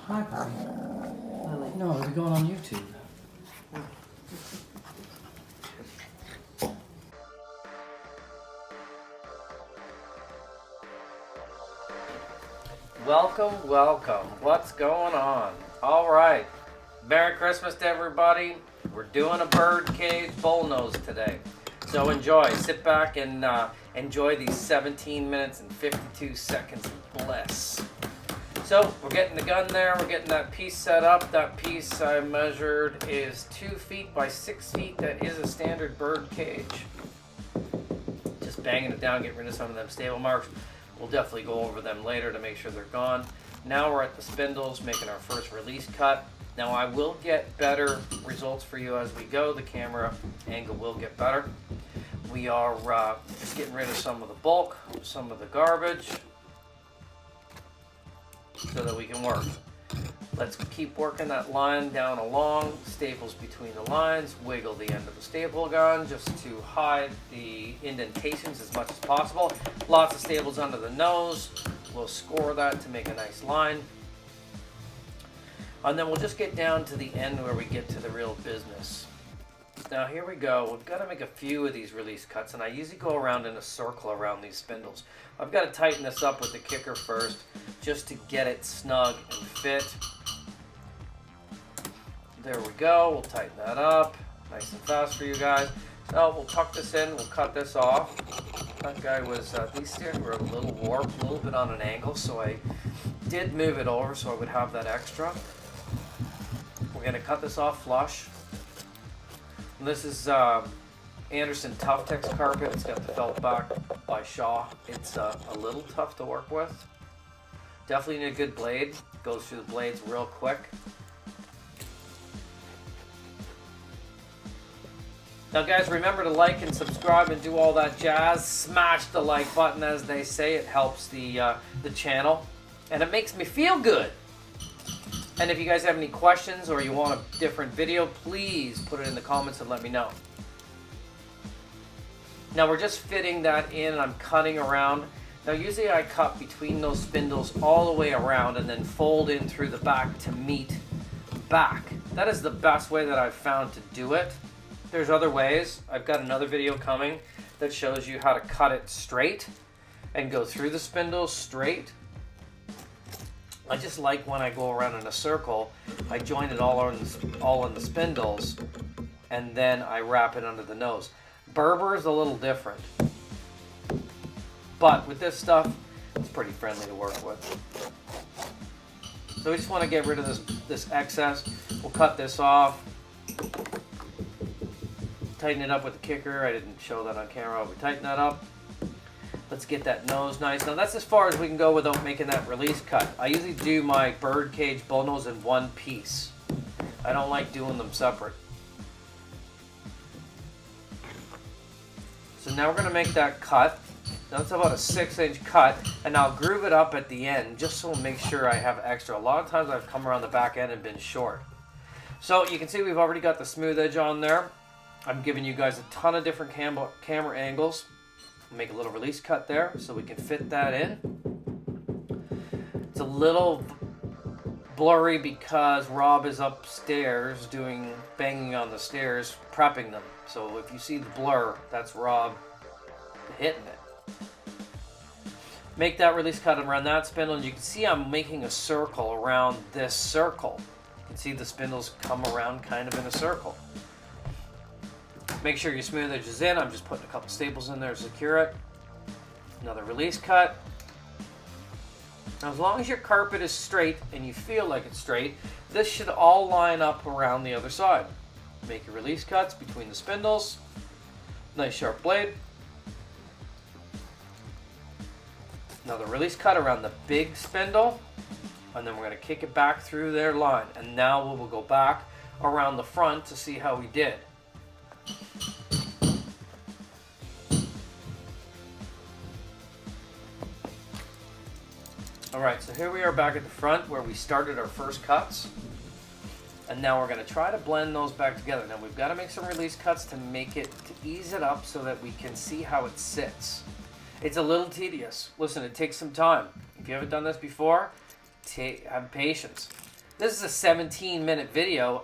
Hi, Bobby. Lily. No, we're going on YouTube. Welcome, welcome. What's going on? All right. Merry Christmas to everybody. We're doing a birdcage bullnose today. So enjoy. Sit back and enjoy these 17 minutes and 52 seconds of bliss. So we're getting the gun there. We're getting that piece set up. That piece I measured is 2 feet by 6 feet. That is a standard bird cage. Just banging it down, getting rid of some of them stable marks. We'll definitely go over them later to make sure they're gone. Now we're at the spindles, making our first release cut. Now I will get better results for you as we go. The camera angle will get better. We are just getting rid of some of the bulk, some of the garbage, so that we can work. Let's keep working that line down along, staples between the lines, wiggle the end of the staple gun just to hide the indentations as much as possible. Lots of staples under the nose. We'll score that to make a nice line. And then we'll just get down to the end where we get to the real business. Now here we go. We've got to make a few of these release cuts, and I usually go around in a circle around these spindles. I've got to tighten this up with the kicker first just to get it snug and fit. There we go. We'll tighten that up nice and fast for you guys. Now we'll tuck this in. We'll cut this off. That guy was, these steers were a little warped, a little bit on an angle, so I did move it over so I would have that extra. We're going to cut this off flush. And this is Anderson Tuftex carpet. It's got the felt back by Shaw. It's a little tough to work with. Definitely need a good blade. Goes through the blades real quick. Now guys, remember to like and subscribe and do all that jazz. Smash the like button, as they say. It helps the channel, and it makes me feel good. And if you guys have any questions or you want a different video, please put it in the comments and let me know. Now we're just fitting that in, and I'm cutting around. Now usually I cut between those spindles all the way around and then fold in through the back to meet back. That is the best way that I've found to do it. There's other ways. I've got another video coming that shows you how to cut it straight and go through the spindles straight. I just like when I go around in a circle, I join it all in the spindles, and then I wrap it under the nose. Berber is a little different, but with this stuff, it's pretty friendly to work with. So we just want to get rid of this excess. We'll cut this off. Tighten it up with the kicker. I didn't show that on camera. We tighten that up. Let's get that nose nice. Now that's as far as we can go without making that release cut. I usually do my birdcage bullnose in one piece. I don't like doing them separate. So now we're going to make that cut. That's about a 6-inch cut, and I'll groove it up at the end just so make sure I have extra. A lot of times I've come around the back end and been short. So you can see we've already got the smooth edge on there. I'm giving you guys a ton of different camera angles. Make a little release cut there so we can fit that in. It's a little blurry because Rob is upstairs banging on the stairs, prepping them. So if you see the blur, that's Rob hitting it. Make that release cut around that spindle, and you can see I'm making a circle around this circle. You can see the spindles come around kind of in a circle. Make sure your smooth edge is in. I'm just putting a couple staples in there to secure it. Another release cut. Now as long as your carpet is straight and you feel like it's straight, this should all line up around the other side. Make your release cuts between the spindles. Nice sharp blade. Another release cut around the big spindle. And then we're going to kick it back through their line. And now we will go back around the front to see how we did. Alright, so here we are back at the front where we started our first cuts. And now we're going to try to blend those back together. Now we've got to make some release cuts to ease it up so that we can see how it sits. It's a little tedious. Listen, it takes some time. If you haven't done this before, have patience. This is a 17-minute video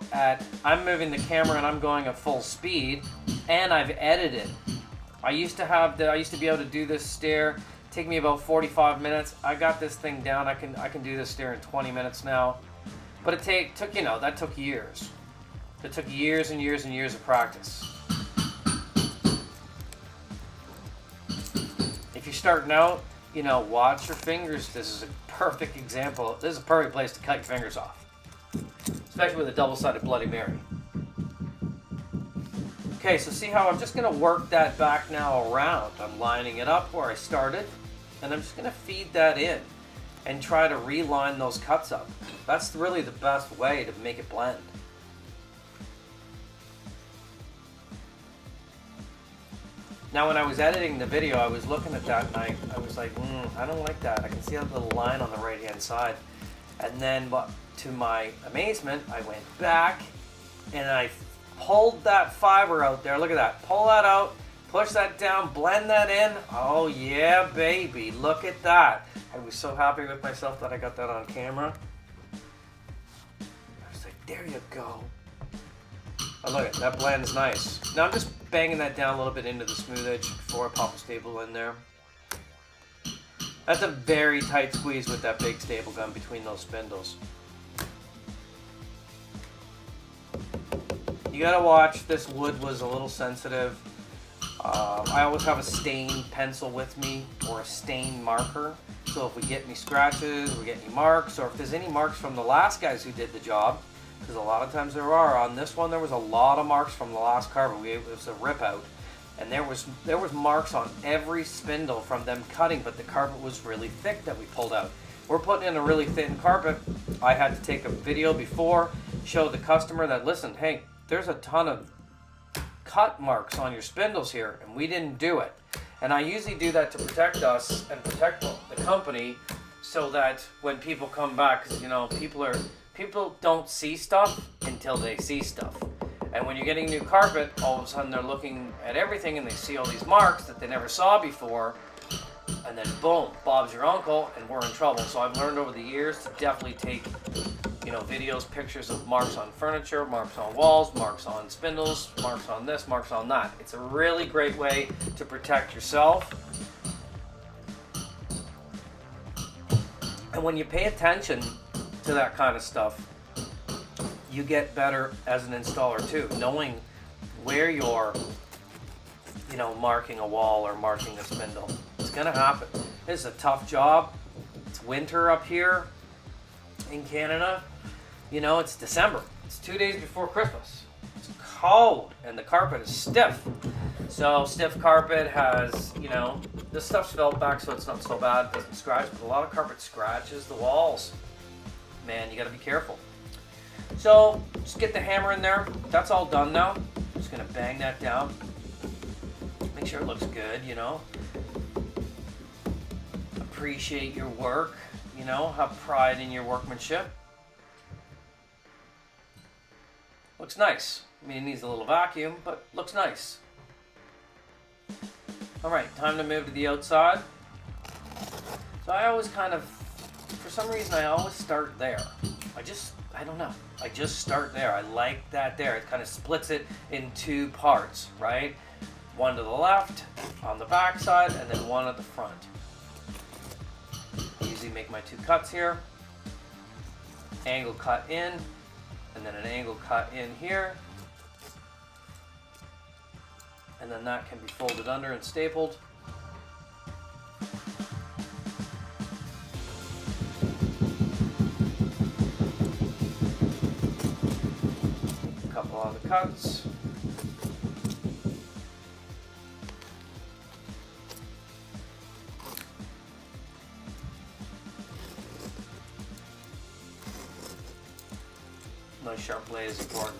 I'm moving the camera and I'm going at full speed, and I've edited. I used to be able to do this stair, take me about 45 minutes. I got this thing down. I can do this stair in 20 minutes now. But it took, you know, that took years. It took years and years and years of practice. If you're starting out, you know, watch your fingers. This is a perfect example. This is a perfect place to cut your fingers off. Especially with a double-sided Bloody Mary. Okay, so see how I'm just going to work that back now around. I'm lining it up where I started, and I'm just going to feed that in and try to reline those cuts up. That's really the best way to make it blend. Now when I was editing the video, I was looking at that and I was like, I don't like that. I can see that little line on the right-hand side. And then, to my amazement, I went back and I pulled that fiber out there. Look at that. Pull that out, push that down, blend that in. Oh yeah, baby. Look at that. I was so happy with myself that I got that on camera. I was like, there you go. Oh, look at that blends nice. Now I'm just banging that down a little bit into the smooth edge before I pop a staple in there. That's a very tight squeeze with that big staple gun between those spindles. You gotta watch, this wood was a little sensitive. I always have a stain pencil with me, or a stain marker. So if we get any scratches, we get any marks, or if there's any marks from the last guys who did the job, because a lot of times there are. On this one, there was a lot of marks from the last carpet. It was a rip out, and there was marks on every spindle from them cutting, but the carpet was really thick that we pulled out. We're putting in a really thin carpet. I had to take a video before, show the customer that, listen, hey, there's a ton of cut marks on your spindles here, and we didn't do it. And I usually do that to protect us and protect the company, so that when people come back, because you know, people don't see stuff until they see stuff. And when you're getting new carpet, all of a sudden they're looking at everything and they see all these marks that they never saw before, and then boom, Bob's your uncle, and we're in trouble. So I've learned over the years to definitely take, you know, videos, pictures of marks on furniture, marks on walls, marks on spindles, marks on this, marks on that. It's a really great way to protect yourself. And when you pay attention to that kind of stuff, you get better as an installer too, knowing where you're, you know, marking a wall or marking a spindle. It's gonna happen. This is a tough job. It's winter up here in Canada. You know, it's December. It's 2 days before Christmas. It's cold and the carpet is stiff. So stiff carpet has, you know, this stuff's felt back so it's not so bad, it doesn't scratch, but a lot of carpet scratches the walls. Man, you gotta be careful. So just get the hammer in there. That's all done now. Just gonna bang that down. Make sure it looks good, you know. Appreciate your work, you know, have pride in your workmanship. Looks nice. I mean, it needs a little vacuum, but looks nice. All right, time to move to the outside. So I always kind of, for some reason, I always start there. I don't know. I just start there. I like that there. It kind of splits it in two parts, right? One to the left on the back side, and then one at the front. I usually make my two cuts here. Angle cut in, and then an angle cut in here. And then that can be folded under and stapled. A couple other cuts. Nice sharp blade is important.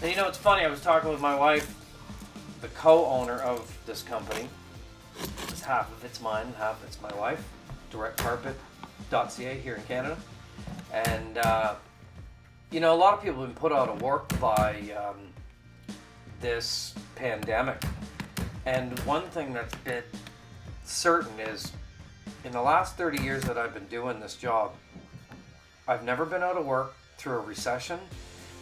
And you know, it's funny, I was talking with my wife, the co-owner of this company. It's half of it's mine, half it's my wife. Directcarpet.ca here in Canada. And, you know, a lot of people have been put out of work by this pandemic. And one thing that's been certain is, in the last 30 years that I've been doing this job, I've never been out of work through a recession.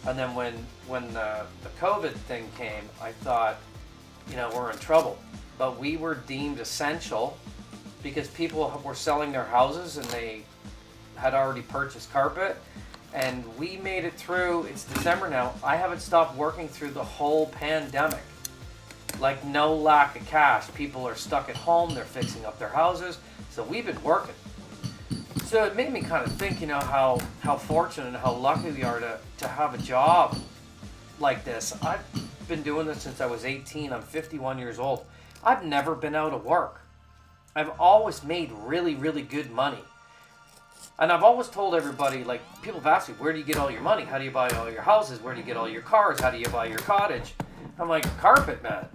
And then when the COVID thing came, I thought, you know, we're in trouble. But we were deemed essential because people were selling their houses and they had already purchased carpet. And we made it through. It's December now. I haven't stopped working through the whole pandemic. Like, no lack of cash. People are stuck at home. They're fixing up their houses. So we've been working. So it made me kind of think, you know, how fortunate and how lucky we are to have a job like this. I've been doing this since I was 18. I'm 51 years old. I've never been out of work. I've always made really, really good money. And I've always told everybody, like, people have asked me, where do you get all your money? How do you buy all your houses? Where do you get all your cars? How do you buy your cottage? I'm like, carpet, man.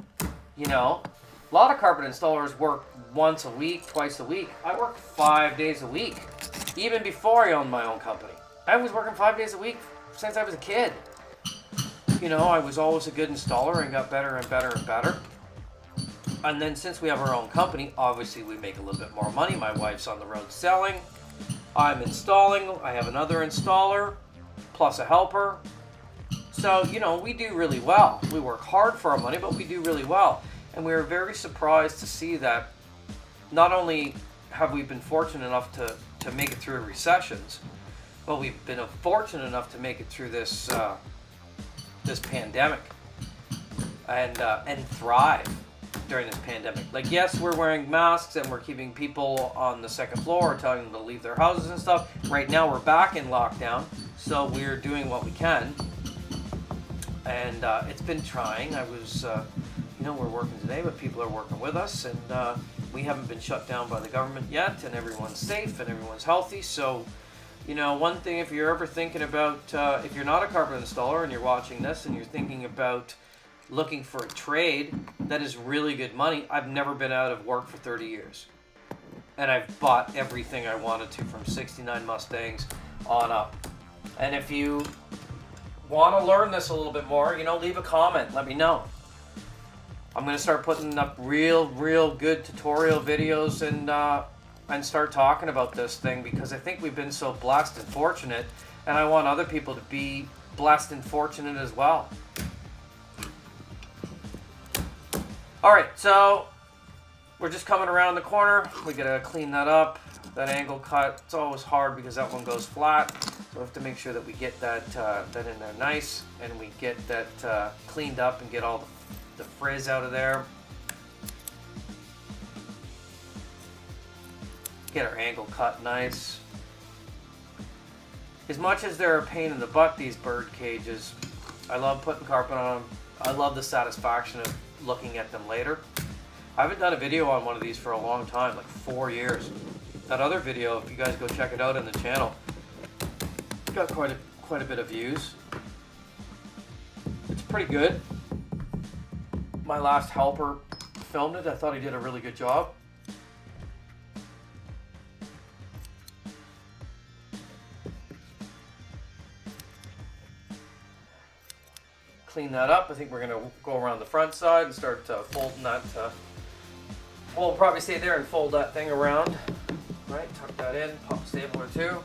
You know, a lot of carpet installers work once a week, twice a week. I work 5 days a week, even before I owned my own company. I was working 5 days a week since I was a kid. You know, I was always a good installer and got better and better and better. And then since we have our own company, obviously we make a little bit more money. My wife's on the road selling. I'm installing. I have another installer, plus a helper. So, you know, we do really well. We work hard for our money, but we do really well. And we were very surprised to see that not only have we been fortunate enough to make it through recessions, but we've been fortunate enough to make it through this this pandemic and thrive during this pandemic. Like, yes, we're wearing masks and we're keeping people on the second floor, telling them to leave their houses and stuff. Right now we're back in lockdown, so we're doing what we can. And it's been trying. I was, you know, we're working today, but people are working with us, and we haven't been shut down by the government yet, and everyone's safe and everyone's healthy. So, you know, one thing, if you're ever thinking about, if you're not a carpet installer and you're watching this and you're thinking about looking for a trade that is really good money, I've never been out of work for 30 years. And I've bought everything I wanted to, from 69 Mustangs on up. And if you want to learn this a little bit more, you know, leave a comment, let me know. I'm going to start putting up real good tutorial videos and start talking about this thing, because I think we've been so blessed and fortunate, and I want other people to be blessed and fortunate as well. Alright, so we're just coming around the corner. We gotta clean that up. That angle cut, it's always hard because that one goes flat. So we have to make sure that we get that in there nice, and we get that cleaned up and get all the frizz out of there. Get our angle cut nice. As much as they're a pain in the butt, these bird cages, I love putting carpet on them. I love the satisfaction of looking at them later. I haven't done a video on one of these for a long time, like 4 years. That other video, if you guys go check it out on the channel, got quite a bit of views. It's pretty good. My last helper filmed it. I thought he did a really good job. Clean that up. I think we're going to go around the front side and start folding that. We'll probably stay there and fold that thing around. Right, tuck that in, pop a stapler too.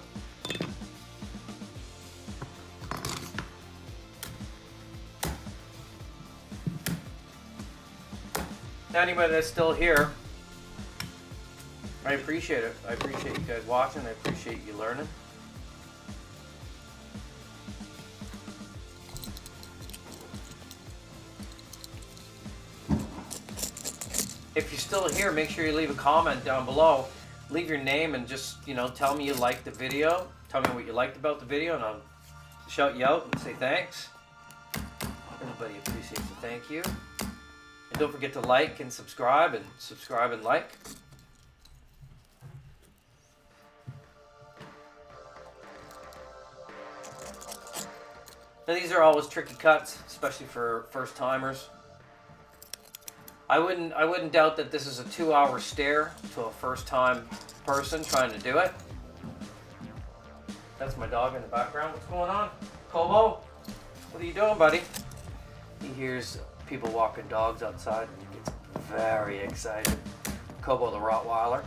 Now, anybody that's still here, I appreciate it. I appreciate you guys watching. I appreciate you learning. If you're still here, make sure you leave a comment down below. Leave your name and just, you know, tell me you liked the video. Tell me what you liked about the video, and I'll shout you out and say thanks. Everybody appreciates a thank you. And don't forget to like and subscribe and like. Now, these are always tricky cuts, especially for first timers. I wouldn't doubt that this is a 2-hour stare to a first-time person trying to do it. That's my dog in the background. What's going on? Kobo? What are you doing, buddy? He hears people walking dogs outside and he gets very excited. Kobo the Rottweiler.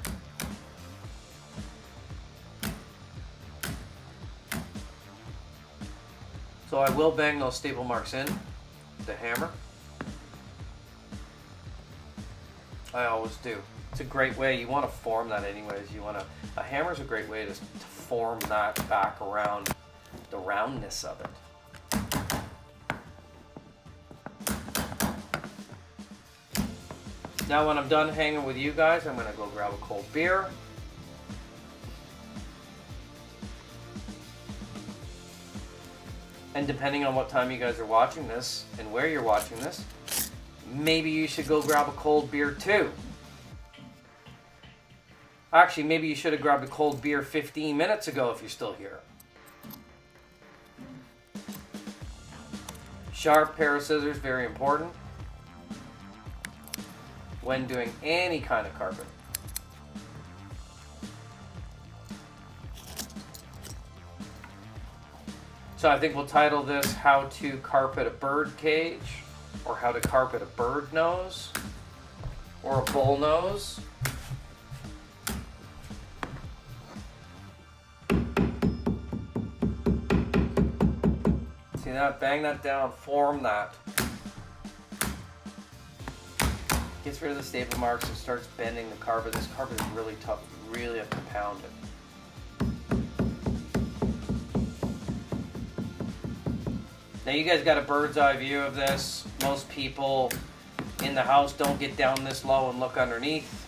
So I will bang those staple marks in with the hammer. I always do. It's a great way. You want to form that anyways. A hammer's a great way to form that back around the roundness of it. Now when I'm done hanging with you guys, I'm going to go grab a cold beer. And depending on what time you guys are watching this and where you're watching this, maybe you should go grab a cold beer too. Actually, maybe you should have grabbed a cold beer 15 minutes ago if you're still here. Sharp pair of scissors, very important when doing any kind of carpet. So I think we'll title this How to Carpet a Birdcage, or How to Carpet a Bird Nose, or a Bull Nose. See that? Bang that down, form that. Gets rid of the staple marks and starts bending the carpet. This carpet is really tough. You really have to pound it. Now you guys got a bird's eye view of this. Most people in the house don't get down this low and look underneath.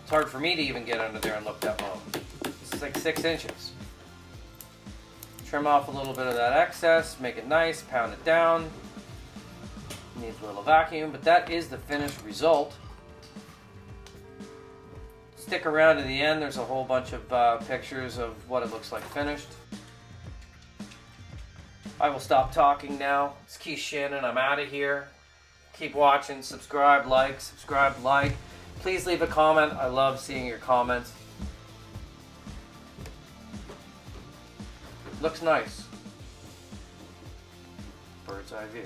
It's hard for me to even get under there and look that low. This is like 6 inches. Trim off a little bit of that excess, make it nice, pound it down. Needs a little vacuum, but that is the finished result. Stick around to the end. There's a whole bunch of pictures of what it looks like finished. I will stop talking now. It's Keith Shannon. I'm out of here. Keep watching. Subscribe, like. Please leave a comment. I love seeing your comments. Looks nice. Bird's eye view.